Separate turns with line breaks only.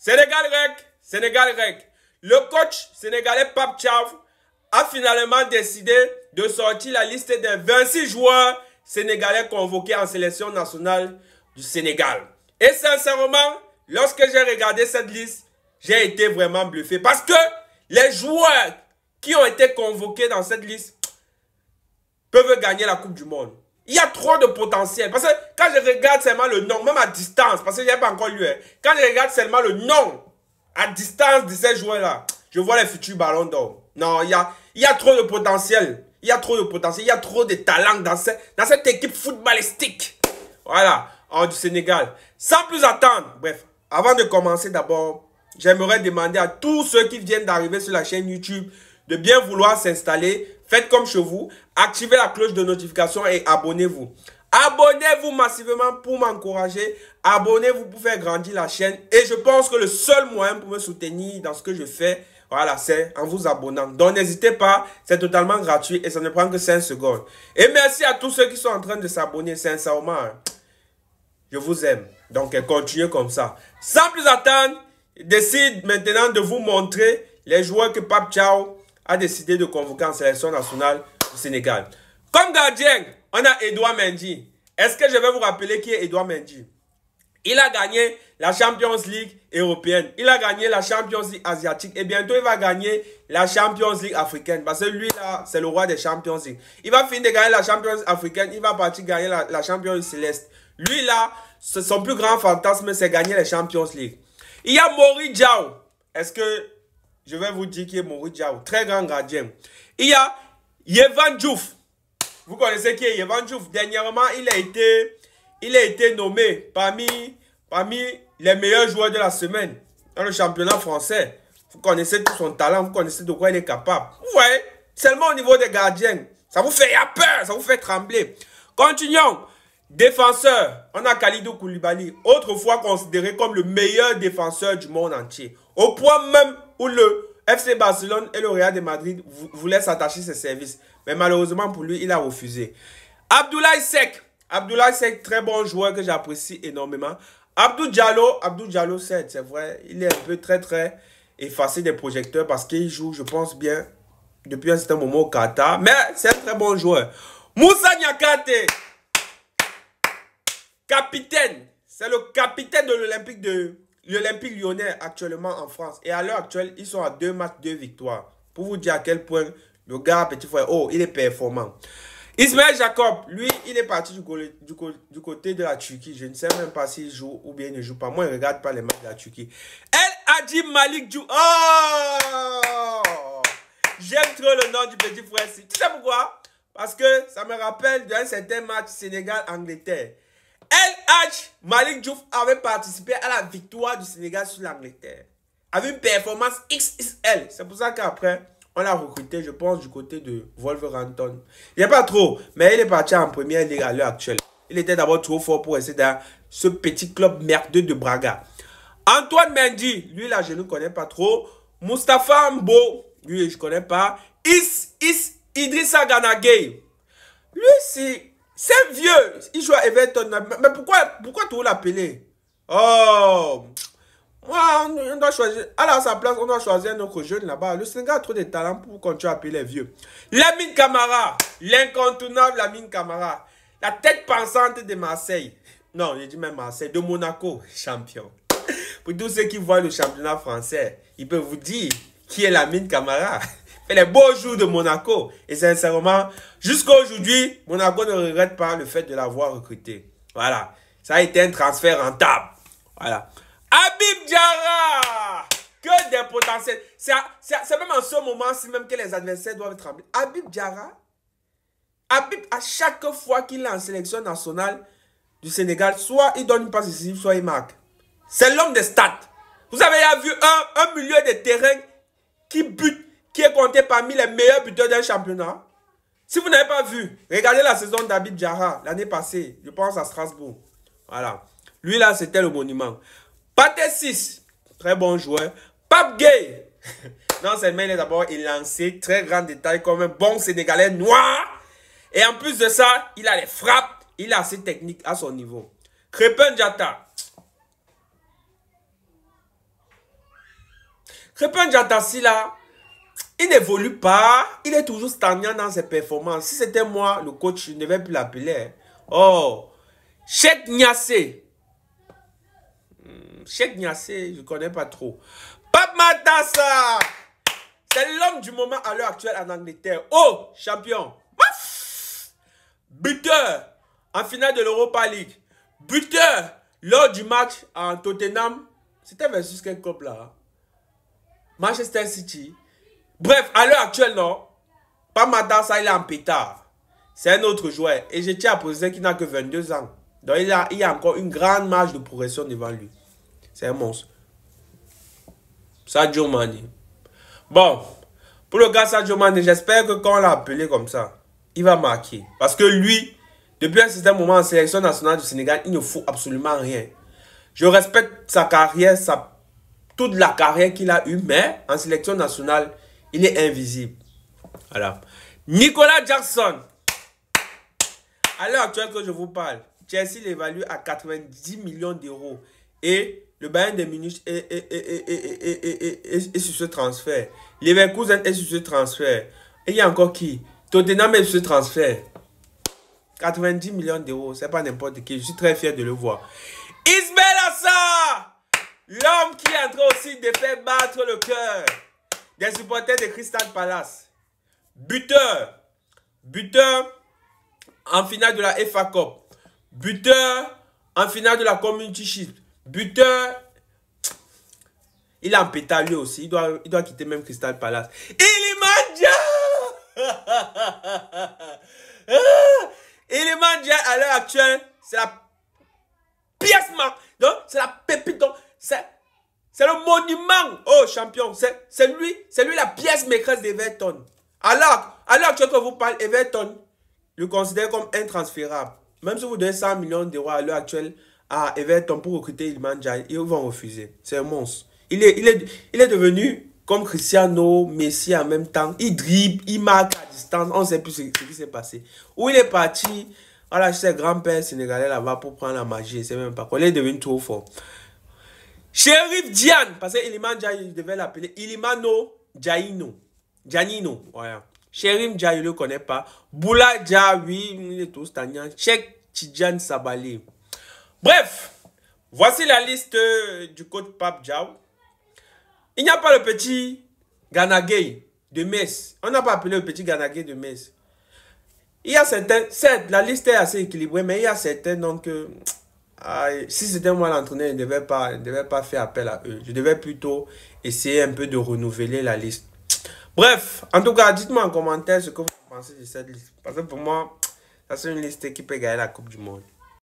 Sénégal Rec, Sénégal Rec. Le coach sénégalais Pape Thiaw a finalement décidé de sortir la liste des 26 joueurs sénégalais convoqués en sélection nationale du Sénégal. Et sincèrement, lorsque j'ai regardé cette liste, j'ai été vraiment bluffé. Parce que les joueurs qui ont été convoqués dans cette liste peuvent gagner la Coupe du Monde. Il y a trop de potentiel. Parce que quand je regarde seulement le nom, même à distance, parce que je n'ai pas encore lu, quand je regarde seulement le nom à distance de ces joueurs-là, je vois les futurs ballons d'or. Non, il y a trop de potentiel. Il y a trop de potentiel. Il y a trop de talent dans cette équipe footballistique. Voilà, du Sénégal. Sans plus attendre, bref, avant de commencer d'abord, j'aimerais demander à tous ceux qui viennent d'arriver sur la chaîne YouTube de bien vouloir s'installer. Faites comme chez vous, activez la cloche de notification et abonnez-vous. Abonnez-vous massivement pour m'encourager. Abonnez-vous pour faire grandir la chaîne. Et je pense que le seul moyen pour me soutenir dans ce que je fais, voilà, c'est en vous abonnant. Donc n'hésitez pas, c'est totalement gratuit et ça ne prend que 5 secondes. Et merci à tous ceux qui sont en train de s'abonner, sincèrement. Je vous aime. Donc continuez comme ça. Sans plus attendre, je décide maintenant de vous montrer les joueurs que Pape Thiaw a décidé de convoquer en sélection nationale du Sénégal. Comme gardien, on a Edouard Mendy. Est-ce que je vais vous rappeler qui est Edouard Mendy? Il a gagné la Champions League européenne. Il a gagné la Champions League asiatique. Et bientôt, il va gagner la Champions League africaine. Parce que lui, là, c'est le roi des Champions League. Il va finir de gagner la Champions League africaine. Il va partir gagner la Champions League céleste. Lui, là, son plus grand fantasme, c'est gagner les Champions League. Il y a Morice Diaw. Est-ce que je vais vous dire qui est Morice Diaw? Très grand gardien. Il y a Yehvan Diouf. Vous connaissez qui est Yehvan Diouf? Dernièrement, il a été nommé parmi les meilleurs joueurs de la semaine dans le championnat français. Vous connaissez tout son talent, vous connaissez de quoi il est capable. Vous voyez, seulement au niveau des gardiens, ça vous fait peur, ça vous fait trembler. Continuons. Défenseur, on a Kalidou Koulibaly, autrefois considéré comme le meilleur défenseur du monde entier. Au point même où le FC Barcelone et le Real de Madrid voulaient s'attacher ses services. Mais malheureusement pour lui, il a refusé. Abdoulaye Seck, très bon joueur que j'apprécie énormément. Abdou Diallo, c'est vrai, il est un peu très effacé des projecteurs parce qu'il joue, je pense bien, depuis un certain moment au Qatar. Mais c'est un très bon joueur. Moussa Niakate, capitaine, c'est le capitaine de l'Olympique lyonnais actuellement en France. Et à l'heure actuelle, ils sont à 2 matchs, 2 victoires. Pour vous dire à quel point le gars, petit frère, il est performant. Ismaël Jacob, lui, il est parti du côté de la Turquie. Je ne sais même pas s'il joue ou bien il ne joue pas. Moi, je ne regarde pas les matchs de la Turquie. El Hadji Malick Diouf. Oh! J'aime trop le nom du petit frère. Tu sais pourquoi? Parce que ça me rappelle d'un certain match Sénégal-Angleterre. El Hadji Malick Diouf avait participé à la victoire du Sénégal sur l'Angleterre. Avec une performance XXL. C'est pour ça qu'après, on l'a recruté, je pense, du côté de Wolverhampton. Il n'y a pas trop, mais il est parti en première ligue à l'heure actuelle. Il était d'abord trop fort pour rester dans ce petit club merdeux de Braga. Antoine Mendy, lui là, je ne connais pas trop. Moustapha Mbo, lui, je ne connais pas. Idrissa Gana Gueye. Lui, c'est vieux. Il joue à Everton. Mais pourquoi tout l'appeler? Oh! Moi, on doit choisir. À sa place, on doit choisir notre jeune là-bas. Le Sénégal a trop de talent pour continuer à appeler les vieux. Lamine Camara, l'incontournable Lamine Camara. La tête pensante de Marseille. Non, je dis même Marseille, de Monaco, champion. Pour tous ceux qui voient le championnat français, ils peuvent vous dire qui est Lamine Camara. Fait les beaux jours de Monaco. Et sincèrement, jusqu'à aujourd'hui, Monaco ne regrette pas le fait de l'avoir recruté. Voilà. Ça a été un transfert rentable. Voilà. Habib Diarra, que des potentiels. C'est même en ce moment-ci même que les adversaires doivent trembler. Habib Diarra, à chaque fois qu'il est en sélection nationale du Sénégal, soit il donne une passe décisive, soit il marque. C'est l'homme des stats. Vous avez vu un milieu de terrain qui bute, qui est compté parmi les meilleurs buteurs d'un championnat. Si vous n'avez pas vu, regardez la saison d'Habib Diarra l'année passée, je pense à Strasbourg. Voilà. Lui là, c'était le monument. Pathé 6, très bon joueur. Pape Gueye, non seulement il est d'abord élancé, très grand détail comme un bon Sénégalais noir. Et en plus de ça, il a les frappes, il a assez technique à son niveau. Crépin Diatta. Crépin Diatassi là, il n'évolue pas. Il est toujours stagnant dans ses performances. Si c'était moi, le coach, je ne vais plus l'appeler. Oh, Cheikh Niasse. Cheikh Niasse, je ne connais pas trop. Pape Matar Sarr. C'est l'homme du moment à l'heure actuelle en Angleterre. Oh, champion. Buteur en finale de l'Europa League. Buteur lors du match en Tottenham. C'était versus quel club là? Manchester City. Bref, à l'heure actuelle, non. Pas Matar Sarr, il est en pétard. C'est un autre joueur. Et je tiens à préciser qu'il n'a que 22 ans. Donc il y a encore une grande marge de progression devant lui. C'est un monstre. Sadio Mané. Bon, pour le gars Sadio Mané, j'espère que quand on l'a appelé comme ça, il va marquer. Parce que lui, depuis un certain moment en sélection nationale du Sénégal, il ne faut absolument rien. Je respecte sa carrière, toute la carrière qu'il a eue, mais en sélection nationale, il est invisible. Voilà. Nicolas Jackson. À l'heure actuelle que je vous parle, Chelsea l'évalue à 90 millions d'euros. Et le Bayern de Munich est sur ce transfert. Leverkusen est sur ce transfert. Et il y a encore qui? Tottenham est sur ce transfert. 90 millions d'euros, c'est pas n'importe qui. Je suis très fier de le voir. Ismaël Assar, l'homme qui est en train aussi de faire battre le cœur des supporters de Crystal Palace. Buteur. Buteur en finale de la FA Cup. Buteur en finale de la Community Shield. Buteur. Il est en pétard lui aussi. Il doit quitter même Crystal Palace. Iliman Ndiaye. Iliman Ndiaye à l'heure actuelle, c'est la pièce marque. Donc, c'est la pépite. Donc, c'est le monument. Oh, champion. C'est lui la pièce maîtresse d'Everton. Alors, à l'heure actuelle que vous parlez, Everton le considère comme intransférable. Même si vous donnez 100 millions d'euros à l'heure actuelle à Everton pour recruter Iliman Ndiaye, ils vont refuser. C'est un monstre. Il est devenu comme Cristiano, Messi en même temps. Il dribble, il marque à distance. On ne sait plus ce qui s'est passé. Où il est parti, voilà, c'est grand-père sénégalais là-bas pour prendre la magie. C'est même pas quoi. Il est devenu trop fort. Chérif Diane, parce que Iliman Ndiaye, il devait l'appeler Ilimano Diaino. Giannino, voilà. Chérif Ndiaye, je ne le connais pas. Boula Dia, oui, il est tout stagnant. Cheikh Tidiane Sabalé. Bref, voici la liste du coach Pape Diaw. Il n'y a pas le petit Gana Gueye de Metz. On n'a pas appelé le petit Gana Gueye de Metz. Il y a certains, certes, la liste est assez équilibrée, mais il y a certains, donc, si c'était moi l'entraîneur, je ne devais pas faire appel à eux. Je devais plutôt essayer un peu de renouveler la liste. Bref, en tout cas, dites-moi en commentaire ce que vous pensez de cette liste. Parce que pour moi, ça c'est une liste qui peut gagner la Coupe du Monde.